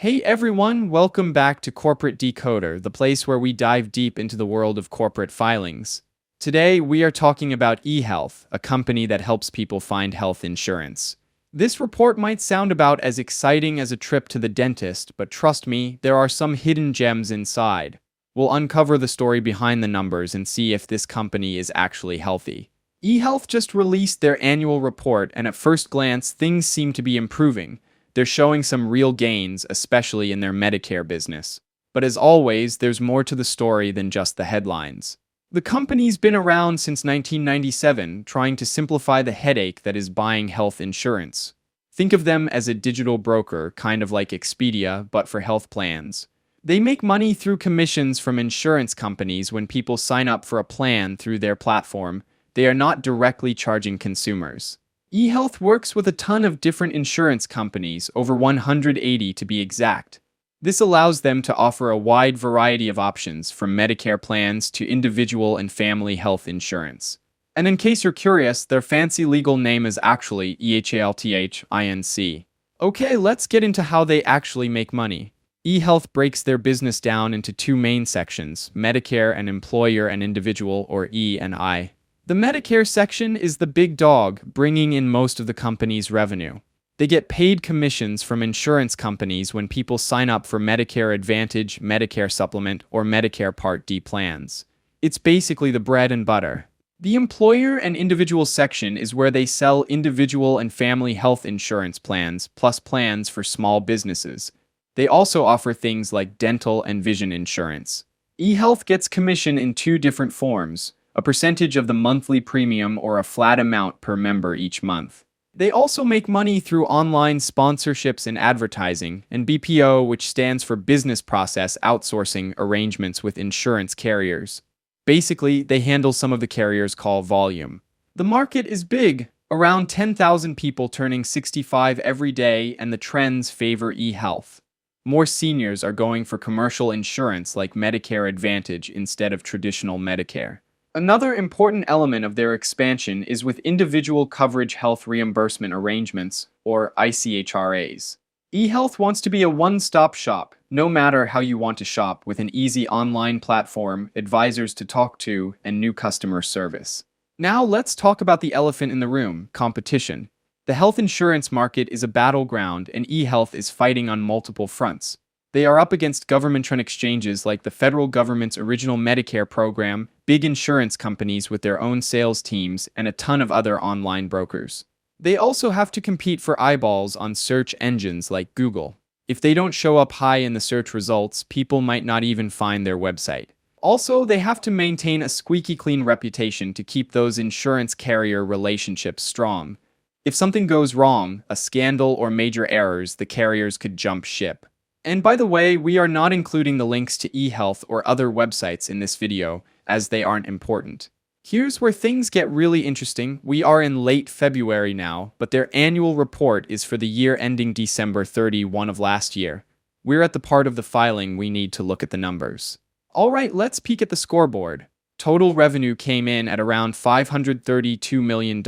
Hey everyone, welcome back to Corporate Decoder, the place where we dive deep into the world of corporate filings. Today, we are talking about eHealth, a company that helps people find health insurance. This report might sound about as exciting as a trip to the dentist, but trust me, there are some hidden gems inside. We'll uncover the story behind the numbers and see if this company is actually healthy. eHealth just released their annual report, and at first glance, things seem to be improving. They're showing some real gains, especially in their Medicare business. But as always, there's more to the story than just the headlines. The company's been around since 1997, trying to simplify the headache that is buying health insurance. Think of them as a digital broker, kind of like Expedia, but for health plans. They make money through commissions from insurance companies when people sign up for a plan through their platform. They are not directly charging consumers. eHealth works with a ton of different insurance companies, over 180 to be exact. This allows them to offer a wide variety of options, from Medicare plans to individual and family health insurance. And in case you're curious, their fancy legal name is actually eHealth. Okay, let's get into how they actually make money. eHealth breaks their business down into two main sections: Medicare and Employer and Individual, or E&I. The Medicare section is the big dog, bringing in most of the company's revenue. They get paid commissions from insurance companies when people sign up for Medicare Advantage, Medicare Supplement, or Medicare Part D plans. It's basically the bread and butter. The Employer and Individual section is where they sell individual and family health insurance plans, plus plans for small businesses. They also offer things like dental and vision insurance. eHealth gets commission in two different forms: a percentage of the monthly premium or a flat amount per member each month. They also make money through online sponsorships and advertising, and BPO, which stands for Business Process Outsourcing, arrangements with insurance carriers. Basically, they handle some of the carriers' call volume. The market is big, around 10,000 people turning 65 every day, and the trends favor eHealth. More seniors are going for commercial insurance like Medicare Advantage instead of traditional Medicare. Another important element of their expansion is with individual coverage health reimbursement arrangements, or ICHRAs. eHealth wants to be a one-stop shop, no matter how you want to shop, with an easy online platform, advisors to talk to, and new customer service. Now let's talk about the elephant in the room: competition. The health insurance market is a battleground, and eHealth is fighting on multiple fronts. They are up against government-run exchanges like the federal government's original Medicare program, big insurance companies with their own sales teams, and a ton of other online brokers. They also have to compete for eyeballs on search engines like Google. If they don't show up high in the search results, people might not even find their website. Also, they have to maintain a squeaky clean reputation to keep those insurance carrier relationships strong. If something goes wrong, a scandal or major errors, the carriers could jump ship. And by the way, we are not including the links to eHealth or other websites in this video, as they aren't important. Here's where things get really interesting. We are in late February now, but their annual report is for the year ending December 31 of last year. We're at the part of the filing we need to look at the numbers. Alright, let's peek at the scoreboard. Total revenue came in at around $532 million.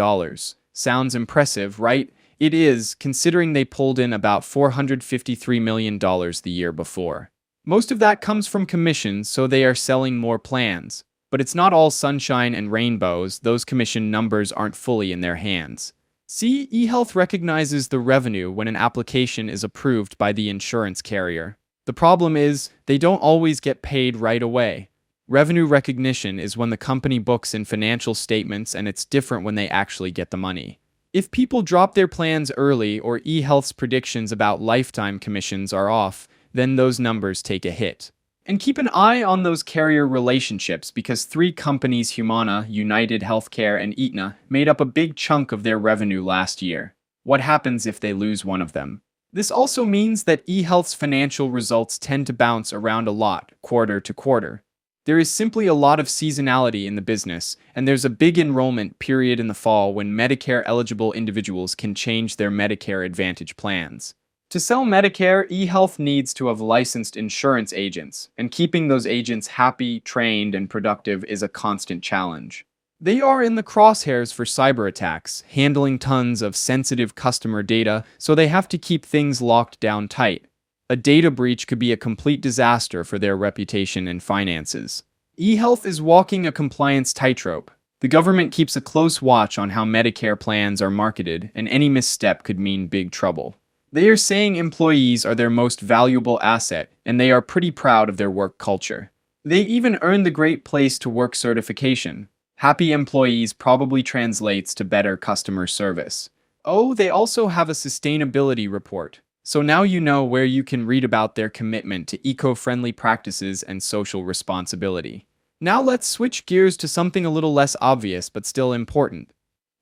Sounds impressive, right? It is, considering they pulled in about $453 million the year before. Most of that comes from commissions, so they are selling more plans. But it's not all sunshine and rainbows. Those commission numbers aren't fully in their hands. See, eHealth recognizes the revenue when an application is approved by the insurance carrier. The problem is, they don't always get paid right away. Revenue recognition is when the company books in financial statements, and it's different when they actually get the money. If people drop their plans early or eHealth's predictions about lifetime commissions are off, then those numbers take a hit. And keep an eye on those carrier relationships, because three companies, Humana, United Healthcare, and Aetna, made up a big chunk of their revenue last year. What happens if they lose one of them? This also means that eHealth's financial results tend to bounce around a lot, quarter to quarter. There is simply a lot of seasonality in the business, and there's a big enrollment period in the fall when Medicare-eligible individuals can change their Medicare Advantage plans. To sell Medicare, eHealth needs to have licensed insurance agents, and keeping those agents happy, trained, and productive is a constant challenge. They are in the crosshairs for cyber attacks, handling tons of sensitive customer data, so they have to keep things locked down tight. A data breach could be a complete disaster for their reputation and finances. eHealth is walking a compliance tightrope. The government keeps a close watch on how Medicare plans are marketed, and any misstep could mean big trouble. They are saying employees are their most valuable asset, and they are pretty proud of their work culture. They even earned the Great Place to Work certification. Happy employees probably translates to better customer service. Oh, they also have a sustainability report. So now you know where you can read about their commitment to eco-friendly practices and social responsibility. Now let's switch gears to something a little less obvious but still important.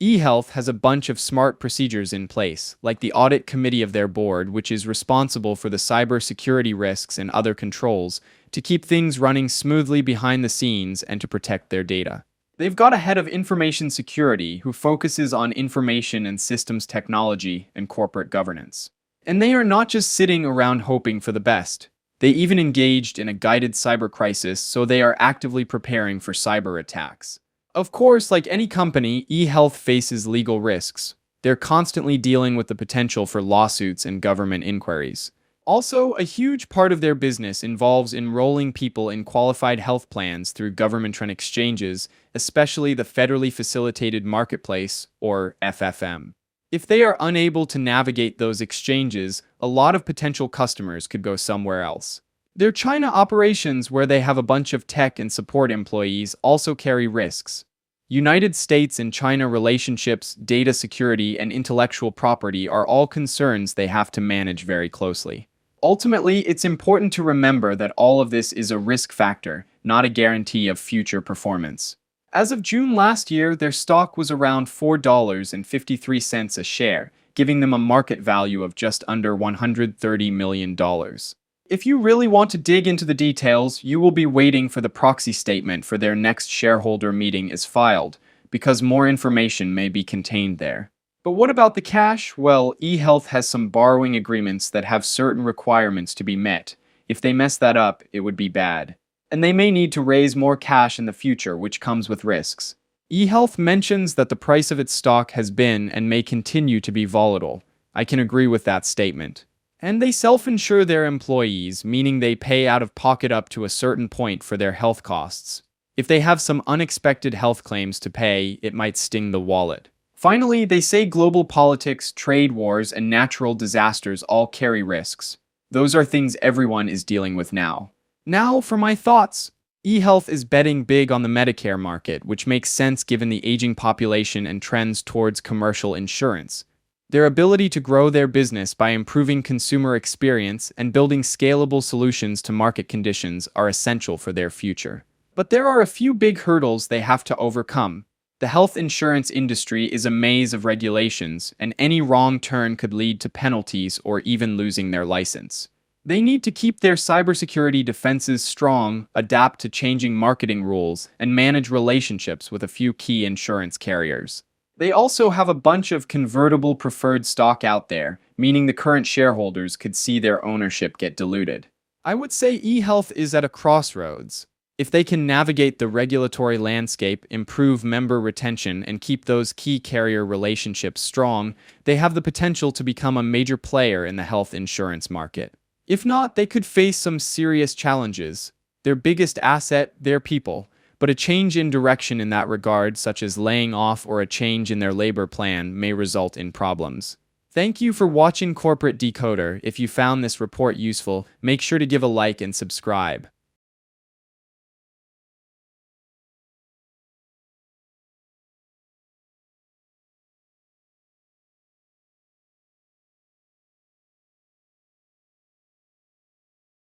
eHealth has a bunch of smart procedures in place, like the audit committee of their board, which is responsible for the cybersecurity risks and other controls, to keep things running smoothly behind the scenes and to protect their data. They've got a head of information security who focuses on information and systems technology and corporate governance. And they are not just sitting around hoping for the best. They even engaged in a guided cyber crisis, so they are actively preparing for cyber attacks. Of course, like any company, eHealth faces legal risks. They're constantly dealing with the potential for lawsuits and government inquiries. Also, a huge part of their business involves enrolling people in qualified health plans through government-run exchanges, especially the Federally Facilitated Marketplace, or FFM. If they are unable to navigate those exchanges, a lot of potential customers could go somewhere else. Their China operations, where they have a bunch of tech and support employees, also carry risks. United States and China relationships, data security, and intellectual property are all concerns they have to manage very closely. Ultimately, it's important to remember that all of this is a risk factor, not a guarantee of future performance. As of June last year, their stock was around $4.53 a share, giving them a market value of just under $130 million. If you really want to dig into the details, you will be waiting for the proxy statement for their next shareholder meeting is filed, because more information may be contained there. But what about the cash? Well, eHealth has some borrowing agreements that have certain requirements to be met. If they mess that up, it would be bad. And they may need to raise more cash in the future, which comes with risks. eHealth mentions that the price of its stock has been and may continue to be volatile. I can agree with that statement. And they self-insure their employees, meaning they pay out of pocket up to a certain point for their health costs. If they have some unexpected health claims to pay, it might sting the wallet. Finally, they say global politics, trade wars, and natural disasters all carry risks. Those are things everyone is dealing with now. Now, for my thoughts. eHealth is betting big on the Medicare market, which makes sense given the aging population and trends towards commercial insurance. Their ability to grow their business by improving consumer experience and building scalable solutions to market conditions are essential for their future. But there are a few big hurdles they have to overcome. The health insurance industry is a maze of regulations, and any wrong turn could lead to penalties or even losing their license. They need to keep their cybersecurity defenses strong, adapt to changing marketing rules, and manage relationships with a few key insurance carriers. They also have a bunch of convertible preferred stock out there, meaning the current shareholders could see their ownership get diluted. I would say eHealth is at a crossroads. If they can navigate the regulatory landscape, improve member retention, and keep those key carrier relationships strong, they have the potential to become a major player in the health insurance market. If not, they could face some serious challenges. Their biggest asset, their people, but a change in direction in that regard, such as laying off or a change in their labor plan, may result in problems. Thank you for watching Corporate Decoder. If you found this report useful, make sure to give a like and subscribe.